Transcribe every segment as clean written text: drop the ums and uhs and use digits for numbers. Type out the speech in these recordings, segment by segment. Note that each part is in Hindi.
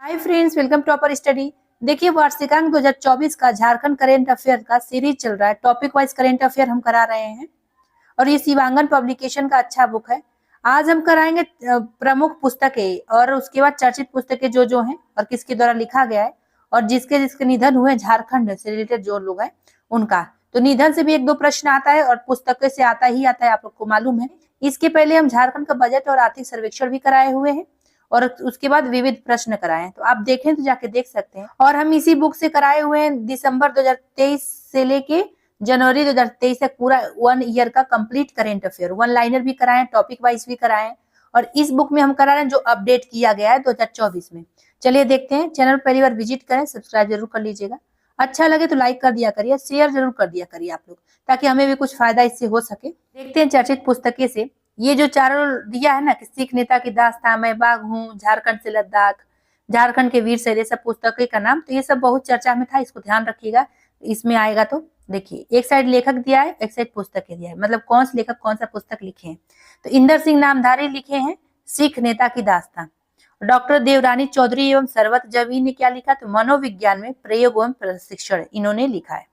Hi friends, welcome to upper study. देखिए, वार्षिकांक 2024 का झारखंड करेंट अफेयर का सीरीज चल रहा है। टॉपिक वाइज करेंट अफेयर हम करा रहे हैं और ये शिवांगन पब्लिकेशन का अच्छा बुक है। आज हम कराएंगे प्रमुख पुस्तकें और उसके बाद चर्चित पुस्तकें जो जो हैं और किसके द्वारा लिखा गया है और जिसके जिसके निधन हुए झारखंड से रिलेटेड जो लोग हैं उनका। तो निधन से भी एक दो प्रश्न आता है और पुस्तकों से आता ही आता है, आप लोग को मालूम है। इसके पहले हम झारखंड का बजट और आर्थिक सर्वेक्षण भी कराए हुए हैं और उसके बाद विविध प्रश्न कराए, तो आप देखें तो जाके देख सकते हैं। और हम इसी बुक से कराए हुए हैं दिसंबर 2023 से लेके जनवरी 2023 तक पूरा 1 ईयर का complete current affair. One liner भी कराए, टॉपिक वाइज भी कराए और इस बुक में हम करा रहे हैं जो अपडेट किया गया है 2024 में। चलिए देखते हैं। चैनल पहली बार विजिट करें, सब्सक्राइब जरूर कर लीजिएगा। अच्छा लगे तो लाइक कर दिया करिए, शेयर जरूर कर दिया करिए आप लोग, ताकि हमें भी कुछ फायदा इससे हो सके। देखते हैं चर्चित पुस्तकें से। ये जो चारों दिया है ना कि सिख नेता की दास्तां, मैं बाघ हूँ, झारखंड से लद्दाख, झारखंड के वीर शैर्य, सब पुस्तकें का नाम, तो ये सब बहुत चर्चा में था, इसको ध्यान रखिएगा। इसमें आएगा तो देखिए, एक साइड लेखक दिया है, एक साइड पुस्तकें दिया है, मतलब कौन से लेखक कौन सा पुस्तक लिखे हैं। तो इंदर सिंह नामधारी लिखे हैं सिख नेता की दास्तां। डॉक्टर देवरानी चौधरी एवं सरवत जवी ने क्या लिखा, तो मनोविज्ञान में प्रयोग एवं प्रशिक्षण, इन्होंने लिखा है।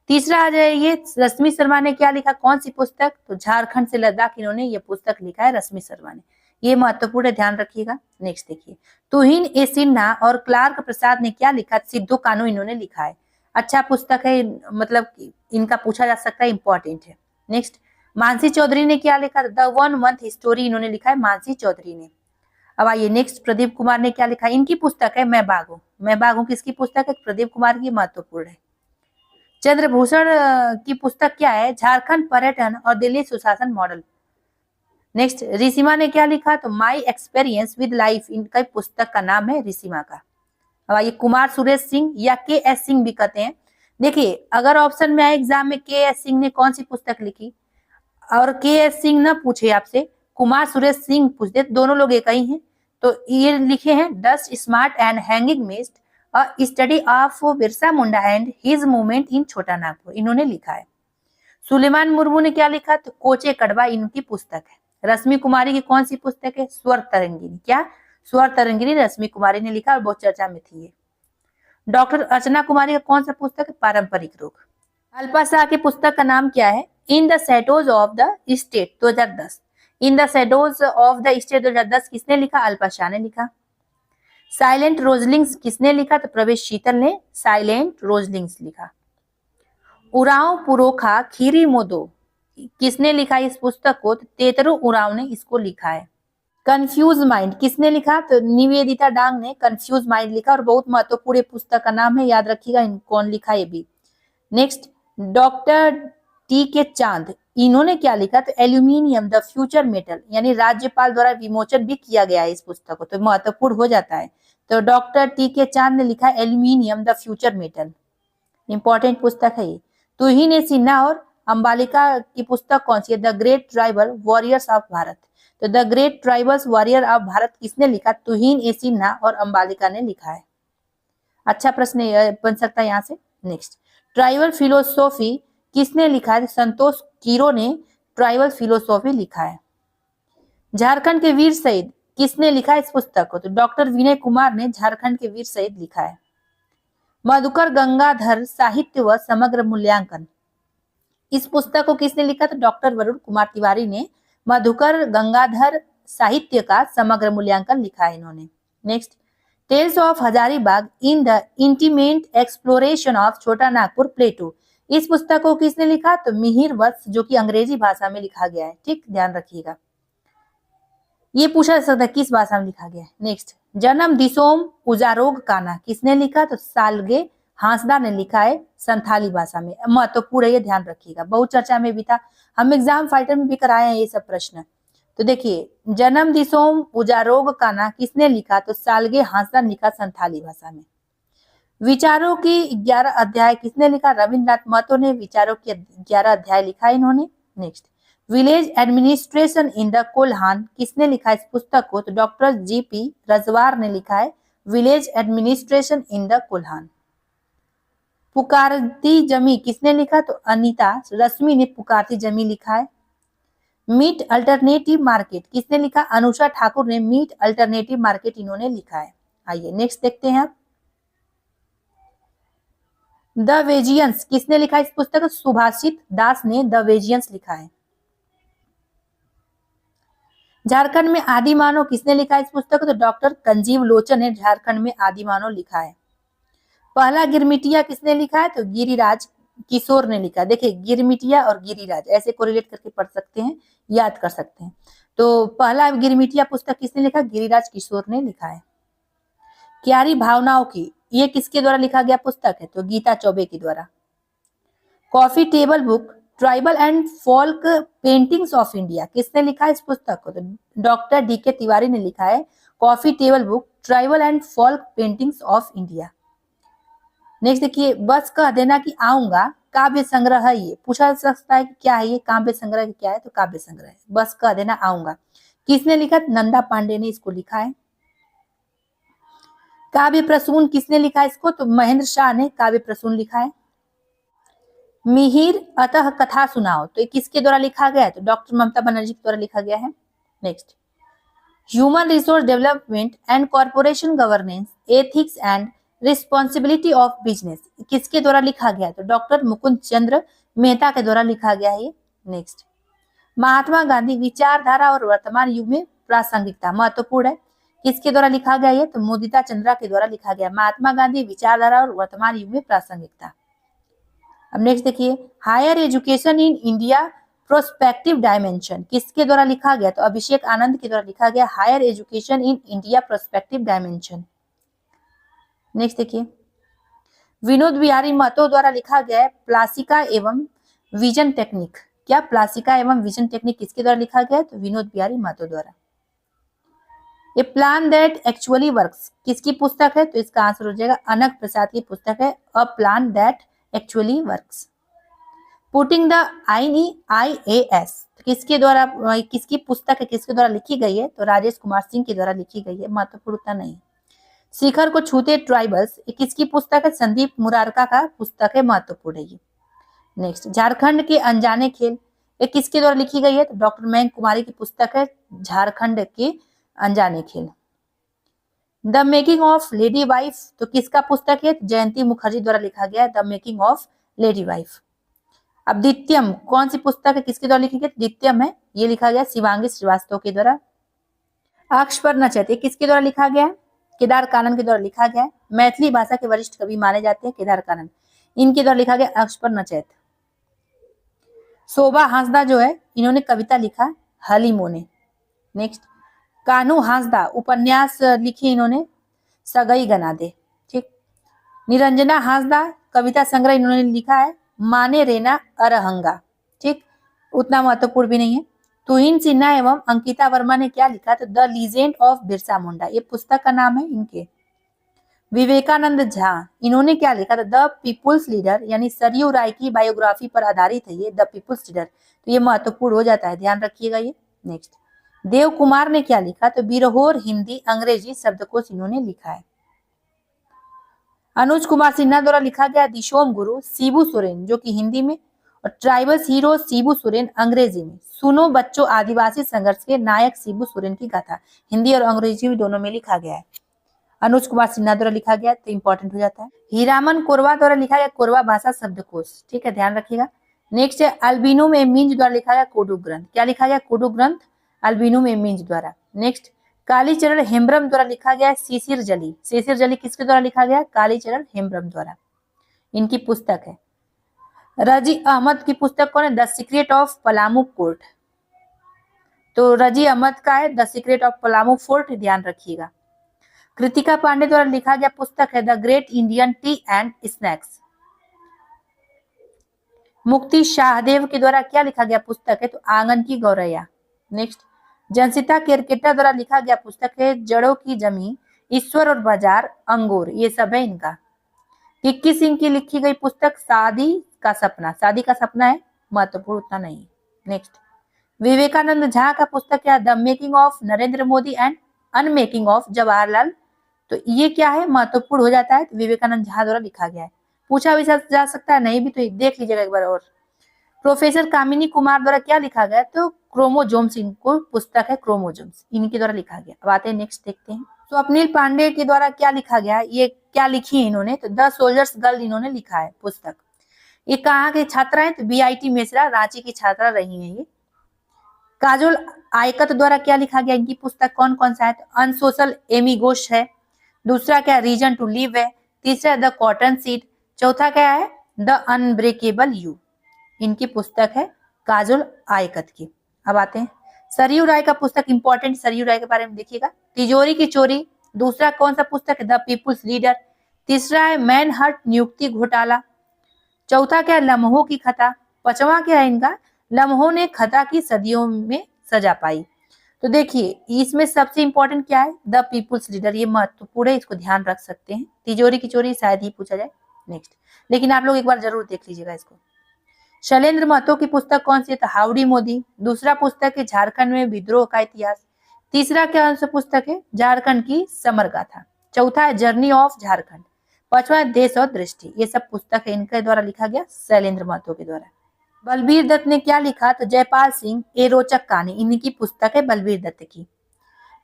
तीसरा आ जाइए, रश्मि शर्मा ने क्या लिखा, कौन सी पुस्तक, तो झारखंड से लद्दाख, इन्होंने ये पुस्तक लिखा है रश्मि शर्मा ने। ये महत्वपूर्ण है, ध्यान रखिएगा। नेक्स्ट देखिए, तुहिन ए सिन्हा और क्लार्क प्रसाद ने क्या लिखा, सिद्धू कानू, इन्होंने लिखा है। अच्छा पुस्तक है, मतलब इनका पूछा जा सकता है, इंपॉर्टेंट है। नेक्स्ट, मानसी चौधरी ने क्या लिखा, द 1 मंथ स्टोरी, इन्होंने लिखा है मानसी चौधरी ने। अब आइए नेक्स्ट, प्रदीप कुमार ने क्या लिखा, इनकी पुस्तक है मैं बाघ हूं। मैं बाघ हूं किसकी पुस्तक है, प्रदीप कुमार की, महत्वपूर्ण है। चंद्रभूषण की पुस्तक क्या है, झारखंड पर्यटन और दिल्ली सुशासन मॉडल। नेक्स्ट, ऋषिमा ने क्या लिखा, तो माई एक्सपीरियंस विद लाइफ, इनका पुस्तक का नाम है ऋषिमा का। अब आइए, कुमार सुरेश सिंह या के एस सिंह भी कहते हैं। देखिए, अगर ऑप्शन में आए एग्जाम में के एस सिंह ने कौन सी पुस्तक लिखी और के एस सिंह ना पूछे आपसे, कुमार सुरेश सिंह पूछ दे, दोनों लोग एक ही हैं। तो ये लिखे हैं dust smart and hanging mist, study of Birsa Munda and his movement in छोटा नागपुर, इन्होंने लिखा है। सुलेमान मुर्मू ने क्या लिखा, तो कोचे कड़वा, इनकी पुस्तक है। रश्मि कुमारी की कौन सी पुस्तक है, स्वर तरंगिनी। क्या, स्वर तरंगिनी रश्मि कुमारी ने लिखा और बहुत चर्चा में थी ये। डॉक्टर अर्चना कुमारी का कौन सा पुस्तक है, पारंपरिक रोग। अल्पा शाह की पुस्तक का नाम क्या है, in the shadows of the state 2010। In the shadows of the state 2010 किसने लिखा, अल्पा शाह ने लिखा। साइलेंट रोजलिंग्स किसने लिखा, तो प्रवेश शीतल ने साइलेंट रोजलिंग्स लिखा। उराव पुरोखा खीरी मोदो किसने लिखा इस पुस्तक को, तो तेतरु उराव ने इसको लिखा है। कंफ्यूज माइंड किसने लिखा, तो निवेदिता डांग ने कंफ्यूज माइंड लिखा और बहुत महत्वपूर्ण पुस्तक का नाम है, याद रखिएगा कौन लिखा ये भी। नेक्स्ट, डॉक्टर टी के चांद, इन्होंने क्या लिखा, तो एल्यूमिनियम द फ्यूचर मेटल, यानी राज्यपाल द्वारा विमोचन भी किया गया है इस पुस्तक को, तो महत्वपूर्ण हो जाता है। तो डॉक्टर टी के चांद ने लिखा aluminium the future metal, important पुस्तक है ये। तुहिन ए सिन्हा और अंबालिका की पुस्तक कौन सी है, the great tribal warriors of Bharat. तो the great tribals warrior of Bharat किसने लिखा, तुहिन ए सिन्हा और अंबालिका ने लिखा है। अच्छा प्रश्न बन सकता है यहाँ से। नेक्स्ट, ट्राइबल फिलोसॉफी किसने लिखा है, संतोष कीरो ने ट्राइबल फिलोसॉफी लिखा है। झारखंड के वीर शहीद किसने लिखा इस पुस्तक को, तो डॉक्टर विनय कुमार ने झारखंड के वीर शहीद लिखा है। मधुकर गंगाधर साहित्य व समग्र मूल्यांकन, इस पुस्तक को किसने लिखा, तो डॉक्टर वरुण कुमार तिवारी ने मधुकर गंगाधर साहित्य का समग्र मूल्यांकन लिखा है इन्होंने। Next, tales of Hazaribagh in the intimate exploration of Chota Nagpur प्लेटू, इस पुस्तक को किसने लिखा, तो मिहिर वत्स, जो कि अंग्रेजी भाषा में लिखा गया है। ठीक, ध्यान रखिएगा, ये पूछा जा सकता है किस भाषा में लिखा गया है। नेक्स्ट, जन्म दिसोम उजारोग काना किसने लिखा, तो सालगे हांसदा ने लिखा है संथाली भाषा में, महत्वपूर्ण है, ये ध्यान रखिएगा, बहुत चर्चा में भी था, हम एग्जाम फाइटर में भी कराए हैं ये सब प्रश्न। तो देखिए, जन्म दिसोम उजारोग काना किसने लिखा, तो सालगे हांसदा ने लिखा संथाली भाषा में। विचारों की 11 अध्याय किसने लिखा, रविन्द्रनाथ महतो ने विचारों के 11 अध्याय लिखा है इन्होंने। Next, village administration in the Kolhan किसने लिखा इस पुस्तक को, तो डॉक्टर जीपी रजवार ने लिखा है village administration in the Kolhan. पुकारती जमी किसने लिखा, तो अनीता रश्मि ने पुकारती जमी लिखा है। मीट अल्टरनेटिव मार्केट किसने लिखा, अनुषा ठाकुर ने मीट अल्टरनेटिव मार्केट इन्होंने लिखा है। आइए नेक्स्ट देखते हैं आप। द वेजियंस किसने लिखा इस पुस्तक? सुभाषित दास ने द वेजियंस लिखा है। झारखंड में आदि मानव किसने लिखा इस पुस्तक? तो डॉक्टर कंजीव लोचन ने झारखंड में आदि मानव लिखा है। पहला गिरमिटिया किसने लिखा है? तो गिरिराज किशोर ने लिखा। देखिए गिरमिटिया और गिरिराज ऐसे कोरिलेट करके पढ़ सकते हैं, याद कर सकते हैं। तो पहला गिरमिटिया पुस्तक किसने लिखा? गिरिराज किशोर ने लिखा है। क्यारी भावनाओं की, ये किसके द्वारा लिखा गया पुस्तक है? तो गीता चौबे के द्वारा। Coffee table book tribal and folk paintings of India किसने लिखा है इस पुस्तक को? तो डॉक्टर डीके तिवारी ने लिखा है coffee table book tribal and folk paintings of India. Next देखिए, बस कह देना कि आऊंगा काव्य संग्रह है। ये पूछा जा सकता है कि क्या है ये काव्य संग्रह, क्या है? तो काव्य संग्रह है। बस कह देना आऊंगा किसने लिखा? नंदा पांडे ने इसको लिखा है। काव्य प्रसून किसने लिखा इसको? तो महेंद्र शाह ने काव्य प्रसून लिखा है। मिहिर अतः कथा सुनाओ, तो ये किसके द्वारा लिखा गया है? तो डॉक्टर ममता बनर्जी के द्वारा लिखा गया है। Next, human resource development and corporation governance ethics and responsibility of business किसके द्वारा लिखा गया है? तो डॉक्टर मुकुंद चंद्र मेहता के द्वारा लिखा गया है। नेक्स्ट, महात्मा गांधी विचारधारा और वर्तमान युग में प्रासंगिकता महत्वपूर्ण है किसके द्वारा लिखा गया है? तो मुदिता चंद्रा के द्वारा लिखा गया। महात्मा गांधी विचारधारा और वर्तमान युग में प्रासंगिकता। अब नेक्स्ट देखिए, higher education in India prospective dimension किसके द्वारा लिखा गया? तो अभिषेक आनंद के द्वारा लिखा गया higher education in India prospective dimension. Next देखिए, विनोद बिहारी महतो द्वारा लिखा गया है प्लासिका एवं विजन टेक्निक। क्या प्लासिका एवं विजन टेक्निक किसके द्वारा लिखा गया है? तो विनोद बिहारी महतो द्वारा। ए प्लान दैट एक्चुअली वर्क्स किसकी पुस्तक है? तो इसका आंसर हो जाएगा अनक प्रसाद की पुस्तक है a plan that actually works. Putting the IEIAS किसके द्वारा, किसकी पुस्तक है, किसके द्वारा लिखी गई है? तो राजेश कुमार सिंह के द्वारा लिखी गई है। महत्वपूर्ण उतना नहीं। शिखर को छूते ट्राइबल्स ये किसकी पुस्तक है? संदीप मुरारका का पुस्तक है। महत्वपूर्ण है ये। नेक्स्ट, झारखंड के अनजाने खेल ये किसके द्वारा लिखी गई है? तो डॉक्टर मयंक कुमारी की पुस्तक है झारखंड के अनजाने खेल। The making of lady wife तो किसका पुस्तक है? जयंती मुखर्जी द्वारा लिखा गया है the making of lady wife. अब द्वितीयम कौन सी पुस्तक है, किसके द्वारा लिखी गई? द्वितीयम है, ये लिखा गया शिवांगी श्रीवास्तव के द्वारा। अक्ष पर नचत ये किसके द्वारा लिखा गया है? केदार कानन के द्वारा लिखा गया है। मैथिली भाषा के वरिष्ठ कवि माने जाते हैं केदार कानन, इनके द्वारा लिखा गया अक्ष पर नचैत। शोभा हांसदा जो है इन्होंने कविता लिखा हलीमो ने। नेक्स्ट, कान्हू हांसदा उपन्यास लिखे इन्होंने सगई गना दे। ठीक। निरंजना हांसदा कविता संग्रह इन्होंने लिखा है माने रेना अरहंगा। ठीक, उतना महत्वपूर्ण भी नहीं है। तुहिन सिन्हा एवं अंकिता वर्मा ने क्या लिखा? तो the legend of Birsa Munda ये पुस्तक का नाम है इनके। विवेकानंद झा इन्होंने क्या लिखा था? द पीपुल्स लीडर, यानी सरयू राय की बायोग्राफी पर आधारित है ये द पीपुल्स लीडर, तो ये महत्वपूर्ण हो जाता है, ध्यान रखिएगा ये। नेक्स्ट, देव कुमार ने क्या लिखा? तो बिरहोर हिंदी अंग्रेजी शब्दकोश इन्होंने लिखा है। अनुज कुमार सिन्हा द्वारा लिखा गया दिशोम गुरु शिबू सोरेन जो कि हिंदी में, और ट्राइबल्स हीरो शिबू सोरेन अंग्रेजी में। सुनो बच्चों आदिवासी संघर्ष के नायक शिबू सोरेन की गाथा हिंदी और अंग्रेजी में दोनों में लिखा गया है। अनुज कुमार सिन्हा द्वारा लिखा गया तो इंपॉर्टेंट हो जाता है। हीरामन कोरवा द्वारा लिखा गया कोरवा भाषा शब्दकोश। ठीक है, ध्यान रखिएगा। नेक्स्ट है अल्बिनो में मिंज द्वारा लिखा गया कोडू ग्रंथ। क्या लिखा गया? कोडू ग्रंथ अल्बिनो में मिंज द्वारा। नेक्स्ट, कालीचरण हेम्ब्रम द्वारा लिखा गया शिशिर जली। शिशिर जली किसके द्वारा लिखा गया? कालीचरण हेम्ब्रम द्वारा, इनकी पुस्तक है। रजी अहमद की पुस्तक कौन है? The secret of Palamu court, तो रजी अहमद का है the secret of Palamu fort, ध्यान रखिएगा। कृतिका पांडे द्वारा लिखा गया पुस्तक है the great Indian T and snacks. मुक्ति शाहदेव के द्वारा क्या लिखा गया पुस्तक है? तो आंगन की गौरैया। नेक्स्ट, जनसिता केरकेटा द्वारा लिखा गया पुस्तक है जड़ों की जमी, ईश्वर और बाजार, अंगूर, ये सब है इनका। किक्की सिंह की लिखी गई पुस्तक शादी का सपना। शादी का सपना है, महत्वपूर्ण उतना नहीं। नेक्स्ट, विवेकानंद झा का पुस्तक है the making of Narendra Modi and unmaking of Jawaharlal, तो ये क्या है? महत्वपूर्ण हो जाता है, तो विवेकानंद झा द्वारा लिखा गया है। पूछा भी जा सकता है, नहीं भी तो देख लीजिएगा एक बार और। प्रोफेसर कामिनी कुमार द्वारा क्या लिखा गया? तो क्रोमोजोम्स, इनको पुस्तक है क्रोमोजोम्स, इनके द्वारा लिखा गया। अब आते हैं नेक्स्ट, देखते हैं स्वप्निल पांडे के द्वारा क्या लिखा गया है, ये क्या लिखी है इन्होंने, तो द सोल्जर्स गर्ल इन्होंने लिखा है पुस्तक। ये कहाँ के छात्रा है, तो बीआईटी मेसरा रांची की छात्रा रही है ये। काजोल आयकत द्वारा क्या लिखा गया, इनकी पुस्तक कौन कौन सा है, तो अनसोशल एमिगोश है, दूसरा क्या रीजन टू लिव है, तीसरा द कॉटन सीड, चौथा क्या है द अनब्रेकेबल यू। इनकी पुस्तक है काजोल आयकत की। अब आते हैं सरयू राय का पुस्तक, इंपॉर्टेंट सरयू राय के बारे में देखिएगा। तिजोरी की चोरी, दूसरा कौन सा पुस्तक है द पीपुल्स लीडर, तीसरा है मैन हर्ट नियुक्ति घोटाला, चौथा क्या है लम्हों की खता, पांचवा क्या है इनका लम्हों ने खता की सदियों में सजा पाई। तो देखिए इसमें सबसे इंपॉर्टेंट क्या है द पीपुल्स लीडर, ये महत्वपूर्ण है, इसको ध्यान रख सकते हैं। तिजोरी की चोरी शायद ही पूछा जाए नेक्स्ट, लेकिन आप लोग एक बार जरूर देख लीजिएगा इसको। शैलेंद्र महतो की पुस्तक कौन सी है, तो हाउडी मोदी, दूसरा पुस्तक है झारखंड में विद्रोह का इतिहास, तीसरा क्या पुस्तक है झारखंड की समर गाथा, चौथा है जर्नी ऑफ झारखंड, पांचवा देश और दृष्टि। ये सब पुस्तक है इनके द्वारा लिखा गया शैलेंद्र महतो के द्वारा। बलबीर दत्त ने क्या लिखा, तो जयपाल सिंह ए रोचक कहानी, इनकी पुस्तक है बलबीर दत्त की।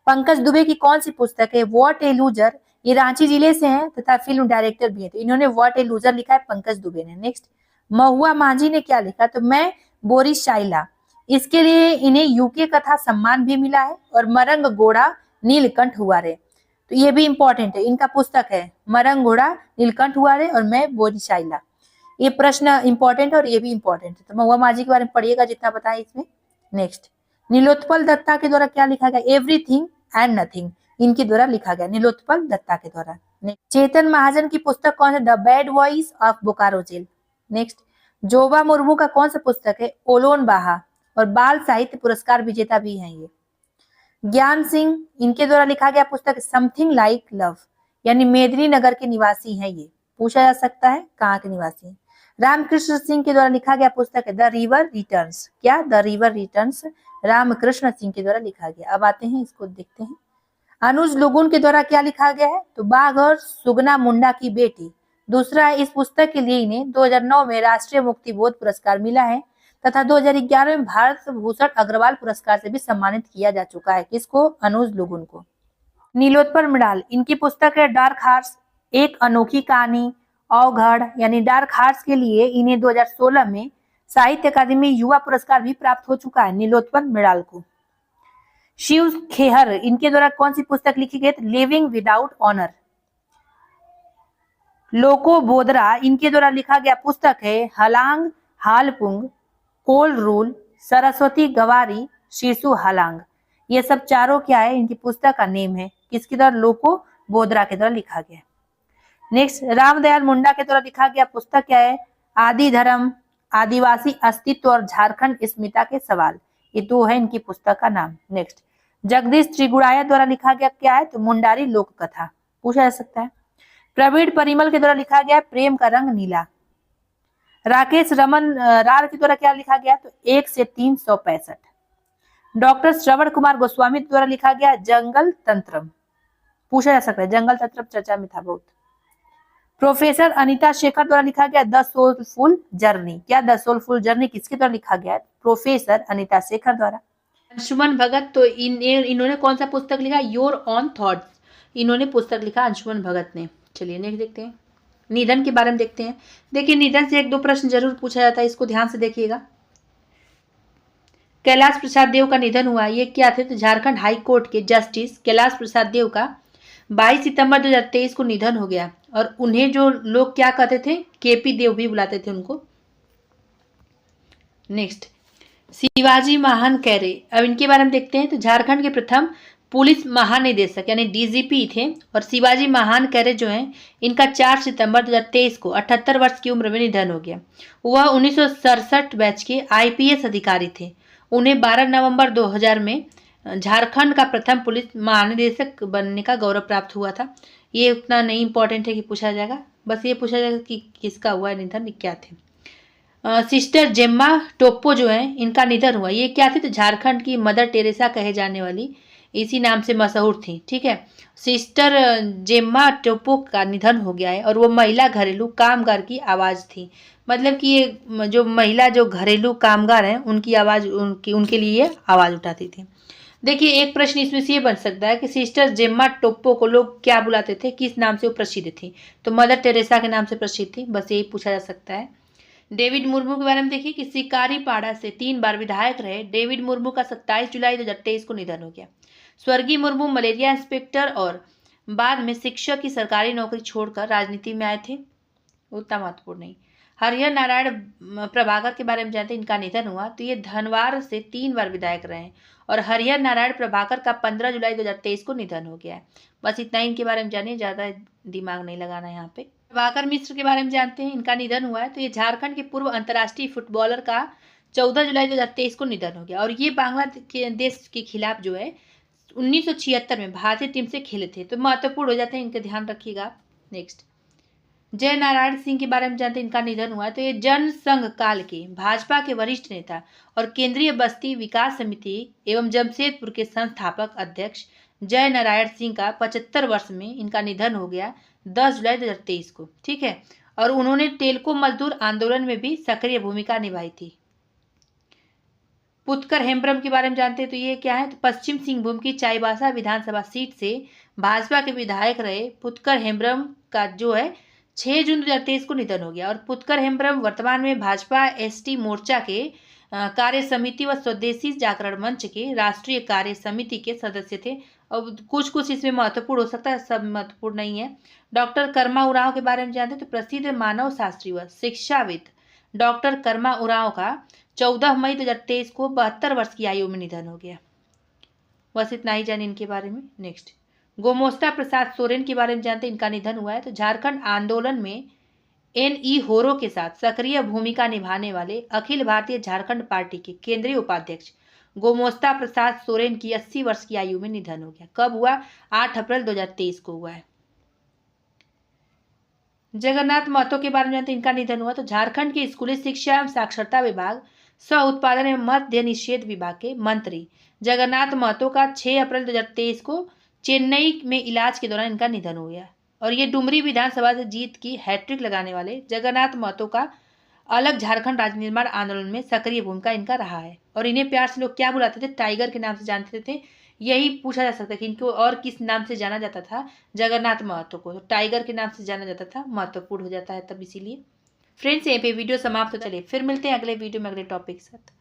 पंकज दुबे की कौन सी पुस्तक है व्हाट ए लूजर, ये रांची जिले से हैं तथा फिल्म डायरेक्टर भी हैं, तो इन्होंने व्हाट ए लूजर लिखा है पंकज दुबे ने। नेक्स्ट महुआ माझी ने क्या लिखा, तो मैं बोरिस शाइला, इसके लिए इन्हें यूके कथा सम्मान भी मिला है, और मरंग घोड़ा नीलकंठ हुआरे, तो ये भी इंपॉर्टेंट है, इनका पुस्तक है मरंग घोड़ा नीलकंठ हुआरे और मैं बोरिस शाइला। ये प्रश्न इंपॉर्टेंट है और ये भी इंपॉर्टेंट है, तो महुआ माझी के बारे में पढ़िएगा जितना बताएं इसमें। नेक्स्ट नीलोत्पल दत्ता के द्वारा क्या लिखा गया, एवरीथिंग एंड नथिंग, इनके द्वारा लिखा गया नीलोत्पल दत्ता के द्वारा। चेतन महाजन की पुस्तक कौन है, the bad voice of Bokaro jail. Next Joba Murmu का कौन सा पुस्तक है ओलोन बाहा, और बाल साहित्य पुरस्कार विजेता भी हैं ये। ज्ञान सिंह, इनके द्वारा लिखा गया पुस्तक समथिंग लाइक लव, यानी मेदिनीनगर के निवासी हैं ये, पूछा जा सकता है कहाँ के निवासी हैं। रामकृष्ण सिंह के द्वारा लिखा गया पुस्तक है द रिवर रिटर्न्स, क्या the river returns, Ramkrishna Singh के द्वारा लिखा गया। अब आते हैं इसको देखते हैं। अनुज लुगुन के द्वारा क्या लिखा गया है, तो बाघ और सुगना मुंडा की बेटी, दूसरा है इस पुस्तक के लिए इन्हें 2009 में राष्ट्रीय मुक्ति बोध पुरस्कार मिला है, तथा 2011 में भारत भूषण अग्रवाल पुरस्कार से भी सम्मानित किया जा चुका है। किसको, अनुज लुगुन को। नीलोत्पल मृणाल, इनकी पुस्तक है डार्क हार्ट्स, एक अनोखी कहानी, अवघड़ यानी डार्क हार्ट्स के लिए इन्हें 2016 में साहित्य अकादमी युवा पुरस्कार भी प्राप्त हो चुका है नीलोत्पल मृणाल को। शिव खेहर, इनके द्वारा कौन सी पुस्तक लिखी गई, लिविंग विदाउट ऑनर। लोको बोदरा, इनके द्वारा लिखा गया पुस्तक है हलांग हालपुंग, कोल रूल, सरस्वती गवारी, शीर्षु हालांग। ये सब चारों क्या है, इनकी पुस्तक का नेम है, किसके द्वारा, लोको बोदरा के द्वारा लिखा गया। नेक्स्ट रामदयाल मुंडा के द्वारा लिखा गया पुस्तक क्या है, आदि धर्म, आदिवासी अस्तित्व और झारखंड अस्मिता के सवाल, ये दो है इनकी पुस्तक का नाम। नेक्स्ट जगदीश त्रिगुड़ाया द्वारा लिखा गया क्या है, तो मुंडारी लोक कथा, पूछा जा सकता है। प्रवीण परिमल के द्वारा लिखा गया प्रेम का रंग नीला। राकेश रमन रार के द्वारा क्या लिखा गया, तो 1 से 365। डॉक्टर श्रवण कुमार गोस्वामी द्वारा लिखा गया जंगल तंत्रम, पूछा जा सकता है, जंगल तंत्रम चर्चा में था बहुत। प्रोफेसर अनीता शेखर द्वारा लिखा गया द सोलफुल जर्नी, क्या द सोलफुल जर्नी किसके द्वारा लिखा गया, प्रोफेसर अनीता शेखर द्वारा। अंशुमन भगत, तो इन्होंने कौन सा पुस्तक लिखा, योर ऑन थॉट्स, इन्होंने पुस्तक लिखा अंशुमन भगत ने। चलिए नेक्स्ट देखते हैं, निधन के बारे में देखते हैं। देखिए निधन से 1-2 प्रश्न जरूर पूछा जाता है, इसको ध्यान से देखिएगा। कैलाश प्रसाद देव का निधन हुआ, ये क्या थे, तो झारखंड हाई कोर्ट के जस्टिस कैलाश प्रसाद देव का 22 सितंबर 2023 को निधन हो गया, और उन्हें जो लोग क्या कहते थे, केपी देव भी बुलाते थे उनको। नेक्स्ट शिवाजी महान कैरे, अब इनके बारे में देखते हैं। तो झारखंड के प्रथम पुलिस महानिदेशक यानी डीजीपी थे, और शिवाजी महान कैरे जो हैं, इनका 4 सितंबर 2023 को 78 वर्ष की उम्र में निधन हो गया। वह 1967 बैच के आईपीएस अधिकारी थे। उन्हें 12 नवंबर 2000 में झारखंड का प्रथम पुलिस महानिदेशक बनने का गौरव प्राप्त हुआ था। ये उतना नहीं इंपॉर्टेंट है कि पूछा जाएगा, बस ये पूछा जाएगा कि किसका हुआ निधन, क्या थे। सिस्टर जेम्मा टोप्पो जो है, इनका निधन हुआ, ये क्या थे, तो झारखंड की मदर टेरेसा कहे जाने वाली, इसी नाम से मशहूर थी। ठीक है, सिस्टर जेम्मा टोप्पो का निधन हो गया है, और वो महिला घरेलू कामगार की आवाज़ थी। मतलब कि ये जो महिला जो घरेलू कामगार हैं, उनकी आवाज़ उनके लिए आवाज़ उठाती थी। देखिए एक प्रश्न इसमें से ये बन सकता है कि सिस्टर जेम्मा टोप्पो को लोग क्या बुलाते थे, किस नाम से वो प्रसिद्ध थी। तो मदर टेरेसा के नाम से प्रसिद्ध थी, बस यही पूछा जा सकता है। डेविड मुर्मू के बारे में देखिए कि शिकारीपाड़ा से 3 बार विधायक रहे डेविड मुर्मू का 27 जुलाई 2023 को निधन हो गया। स्वर्गीय मुर्मू मलेरिया इंस्पेक्टर और बाद में शिक्षक की सरकारी नौकरी छोड़कर राजनीति में आए थे, उतना महत्वपूर्ण नहीं। हरिहर नारायण प्रभाकर के बारे में जानते हैं, इनका निधन हुआ। तो ये धनवार से 3 बार विधायक रहे हैं और हरिहर नारायण प्रभाकर का 15 जुलाई 2023 को निधन हो गया है। बस इतना ही इनके बारे में जानिए, ज़्यादा दिमाग नहीं लगाना है यहाँ पे। प्रभाकर मिश्र के बारे में जानते हैं, इनका निधन हुआ है। तो ये झारखंड के पूर्व अंतर्राष्ट्रीय फुटबॉलर का 14 जुलाई 2023 को निधन हो गया और ये बांग्लादेश के खिलाफ जो है 1976 में भारतीय टीम से खेले थे। तो महत्वपूर्ण हो जाते हैं, इनका ध्यान रखिएगा। नेक्स्ट, जय नारायण सिंह के बारे में जानते हैं, इनका निधन हुआ है। तो ये जन संघ काल के भाजपा के वरिष्ठ नेता और केंद्रीय बस्ती विकास समिति एवं जमशेदपुर के संस्थापक अध्यक्ष जय नारायण सिंह का 75 वर्ष में इनका निधन हो गया 10 जुलाई 2023 को। ठीक है, और उन्होंने टेल्को मजदूर आंदोलन में भी सक्रिय भूमिका निभाई थी। पुत्कर हेम्ब्रम के बारे में जानते हैं, तो ये क्या है, तो पश्चिम सिंहभूम की चाईबासा विधानसभा सीट से भाजपा के विधायक रहे पुत्कर हेम्ब्रम का जो है 6 जून 2023 को निधन हो गया। और पुत्कर हेम्ब्रम वर्तमान में भाजपा एसटी मोर्चा के कार्य समिति व स्वदेशी जागरण मंच के राष्ट्रीय कार्य समिति के सदस्य थे। अब कुछ इसमें महत्वपूर्ण हो सकता है, सब महत्वपूर्ण नहीं है। डॉक्टर कर्मा उरांव के बारे में जानते हैं, तो प्रसिद्ध मानव शास्त्री व शिक्षाविद डॉक्टर कर्मा उरांव का 14 मई 2023 को 72 वर्ष की आयु में निधन हो गया। बस इतना ही जाने इनके बारे में। नेक्स्ट, गोमोस्ता प्रसाद सोरेन के बारे में जानते हैं, इनका निधन हुआ है। तो झारखंड आंदोलन में एनई होरो के साथ सक्रिय भूमिका निभाने वाले अखिल भारतीय झारखंड पार्टी के केंद्रीय उपाध्यक्ष गोमोस्ता प्रसाद सोरेन की 80 वर्ष की आयु में निधन हो गया। कब हुआ? 8 अप्रैल 2023 को हुआ है। जगन्नाथ महतो के बारे में जानते हैं, इनका निधन हुआ। तो झारखंड के स्कूली शिक्षा एवं साक्षरता विभाग सह उत्पादन एवं मद्य निषेध विभाग के मंत्री जगन्नाथ महतो का 6 अप्रैल 2023 को चेन्नई में इलाज के दौरान इनका निधन हो गया। और ये डुमरी विधानसभा से जीत की हैट्रिक लगाने वाले जगन्नाथ महतो का अलग झारखंड राज्य निर्माण आंदोलन में सक्रिय भूमिका इनका रहा है। और इन्हें प्यार से लोग क्या बुलाते थे? टाइगर के नाम से जानते थे। यही पूछा जा सकता है कि इनको और किस नाम से जाना जाता था? जगन्नाथ महतो को तो टाइगर के नाम से जाना जाता था। महत्वपूर्ण हो जाता है तब इसीलिए। फ्रेंड्स, यहीं पे वीडियो समाप्त हो। चलिए फिर मिलते हैं अगले वीडियो में अगले टॉपिक के साथ।